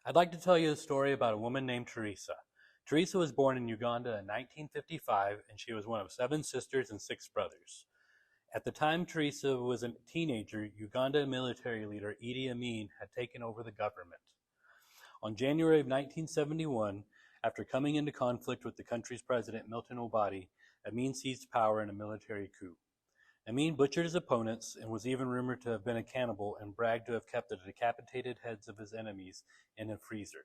I'd like to tell you a story about a woman named Teresa. Teresa was born in Uganda in 1955, and she was one of 7 sisters and 6 brothers. At the time Teresa was a teenager, Uganda military leader Idi Amin had taken over the government. On January of 1971, after coming into conflict with the country's president Milton Obote, Amin seized power in a military coup. Amin butchered his opponents and was even rumored to have been a cannibal and bragged to have kept the decapitated heads of his enemies in a freezer.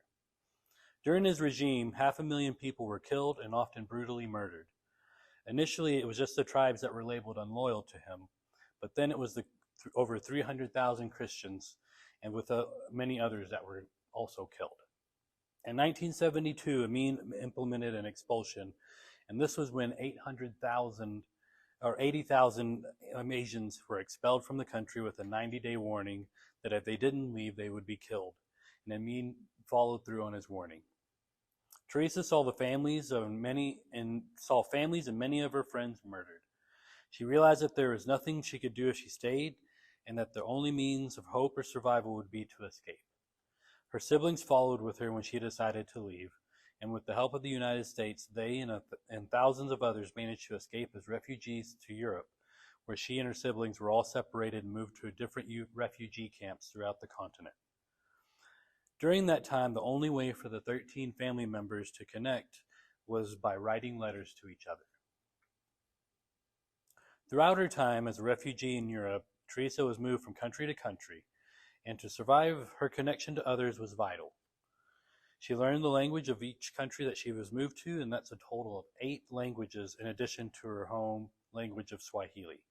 During his regime, 500,000 people were killed and often brutally murdered. Initially, it was just the tribes that were labeled unloyal to him, but then it was over 300,000 Christians and with many others that were also killed. In 1972, Amin implemented an expulsion, and this was when 80,000 Asians were expelled from the country with a 90-day warning that if they didn't leave, they would be killed. And Amin followed through on his warning. Teresa saw families and many of her friends murdered. She realized that there was nothing she could do if she stayed, and that the only means of hope or survival would be to escape. Her siblings followed with her when she decided to leave, and with the help of the United States, they and thousands of others managed to escape as refugees to Europe, where she and her siblings were all separated and moved to different refugee camps throughout the continent. During that time, the only way for the 13 family members to connect was by writing letters to each other. Throughout her time as a refugee in Europe, Teresa was moved from country to country, and to survive, her connection to others was vital. She learned the language of each country that she was moved to, and that's a total of 8 languages in addition to her home language of Swahili.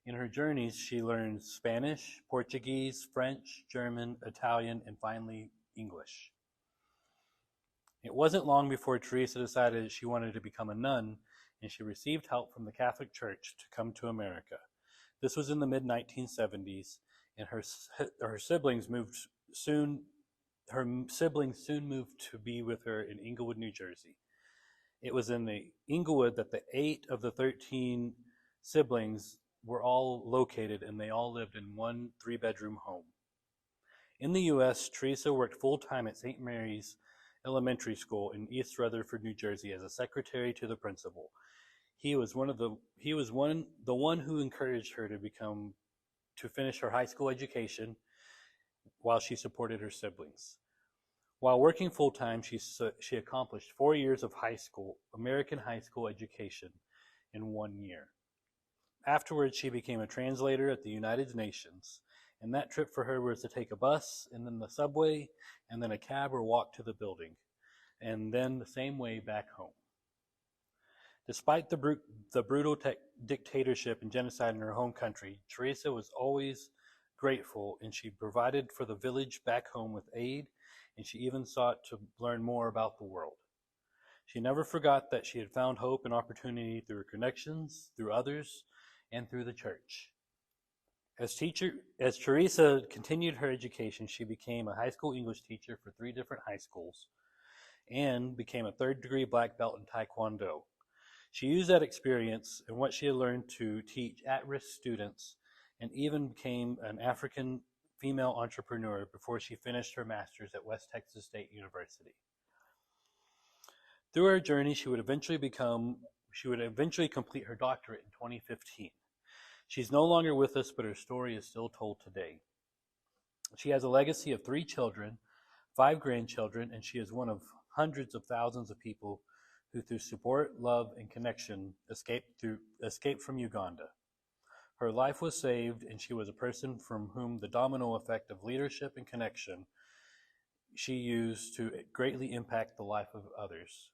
In her journeys, she learned Spanish, Portuguese, French, German, Italian, and finally English. It wasn't long before Teresa decided she wanted to become a nun, and she received help from the Catholic Church to come to America. This was in the mid-1970s, and her siblings soon moved to be with her in Englewood, New Jersey. It was in the Englewood that the 8 of the 13 siblings were all located, and they all lived in one 3-bedroom home. In the U.S., Teresa worked full-time at St. Mary's Elementary School in East Rutherford, New Jersey, as a secretary to the principal. He was the one who encouraged her to finish her high school education while she supported her siblings. While working full-time, she accomplished 4 years of American high school education in 1 year. Afterwards, she became a translator at the United Nations, and that trip for her was to take a bus, and then the subway, and then a cab or walk to the building, and then the same way back home. Despite the brutal dictatorship and genocide in her home country, Teresa was always grateful, and she provided for the village back home with aid, and she even sought to learn more about the world. She never forgot that she had found hope and opportunity through her connections, through others, and through the church. As Teresa continued her education, she became a high school English teacher for 3 different high schools and became a 3rd-degree black belt in Taekwondo. She used that experience and what she had learned to teach at-risk students, and even became an African female entrepreneur before she finished her master's at West Texas State University. Through her journey, she would eventually complete her doctorate in 2015. She's no longer with us, but her story is still told today. She has a legacy of 3 children, 5 grandchildren, and she is one of hundreds of thousands of people who, through support, love, and connection, escaped from Uganda. Her life was saved, and she was a person from whom the domino effect of leadership and connection she used to greatly impact the life of others.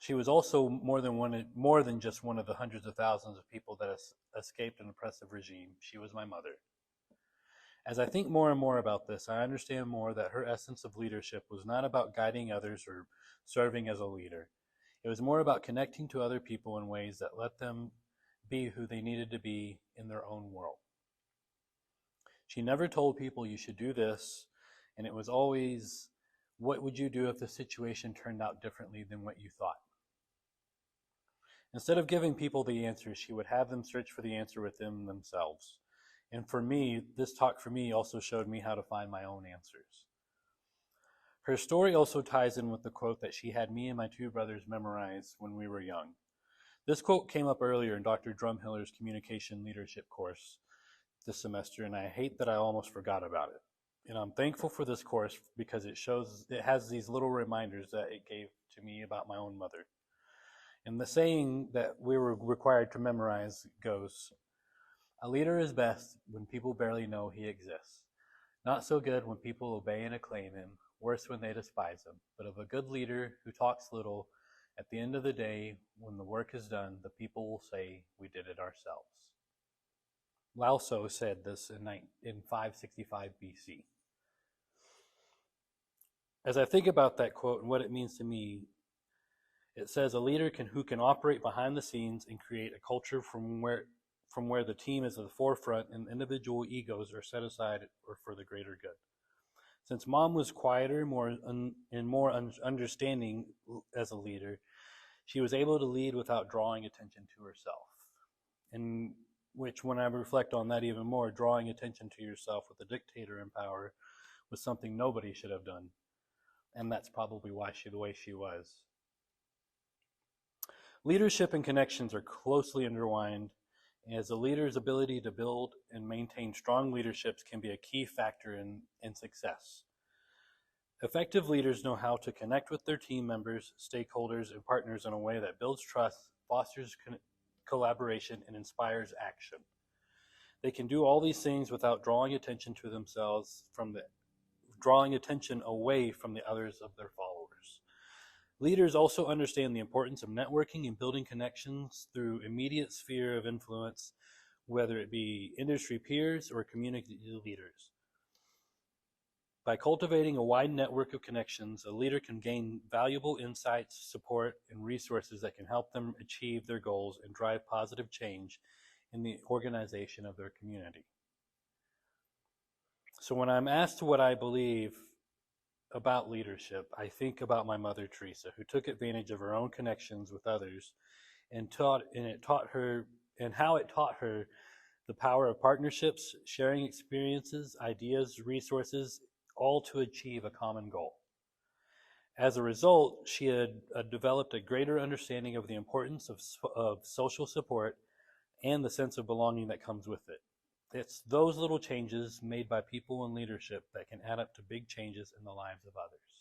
She was also more than just one of the hundreds of thousands of people that escaped an oppressive regime. She was my mother. As I think more and more about this, I understand more that her essence of leadership was not about guiding others or serving as a leader. It was more about connecting to other people in ways that let them be who they needed to be in their own world. She never told people you should do this, and it was always, what would you do if the situation turned out differently than what you thought? Instead of giving people the answers, she would have them search for the answer within themselves. And for me, this talk for me also showed me how to find my own answers. Her story also ties in with the quote that she had me and my two brothers memorize when we were young. This quote came up earlier in Dr. Drumheller's communication leadership course this semester, and I hate that I almost forgot about it. And I'm thankful for this course because it has these little reminders that it gave to me about my own mother. And the saying that we were required to memorize goes, "A leader is best when people barely know he exists. Not so good when people obey and acclaim him, worse when they despise him. But of a good leader who talks little, at the end of the day, when the work is done, the people will say, we did it ourselves." Lao Tzu said this in 565 BC. As I think about that quote and what it means to me, it says a leader who can operate behind the scenes and create a culture from where the team is at the forefront and individual egos are set aside or for the greater good. Since Mom was quieter and more understanding as a leader, she was able to lead without drawing attention to herself. And which, when I reflect on that even more, drawing attention to yourself with a dictator in power was something nobody should have done. And that's probably why the way she was. Leadership and connections are closely intertwined, as a leader's ability to build and maintain strong leaderships can be a key factor in success. Effective leaders know how to connect with their team members, stakeholders, and partners in a way that builds trust, fosters collaboration, and inspires action. They can do all these things without drawing attention to themselves drawing attention away from the others of their followers. Leaders also understand the importance of networking and building connections through immediate sphere of influence, whether it be industry peers or community leaders. By cultivating a wide network of connections, a leader can gain valuable insights, support, and resources that can help them achieve their goals and drive positive change in the organization of their community. So when I'm asked what I believe about leadership, I think about my mother, Teresa, who took advantage of her own connections with others and how it taught her the power of partnerships, sharing experiences, ideas, resources, all to achieve a common goal. As a result, she had developed a greater understanding of the importance of social support and the sense of belonging that comes with it. It's those little changes made by people in leadership that can add up to big changes in the lives of others.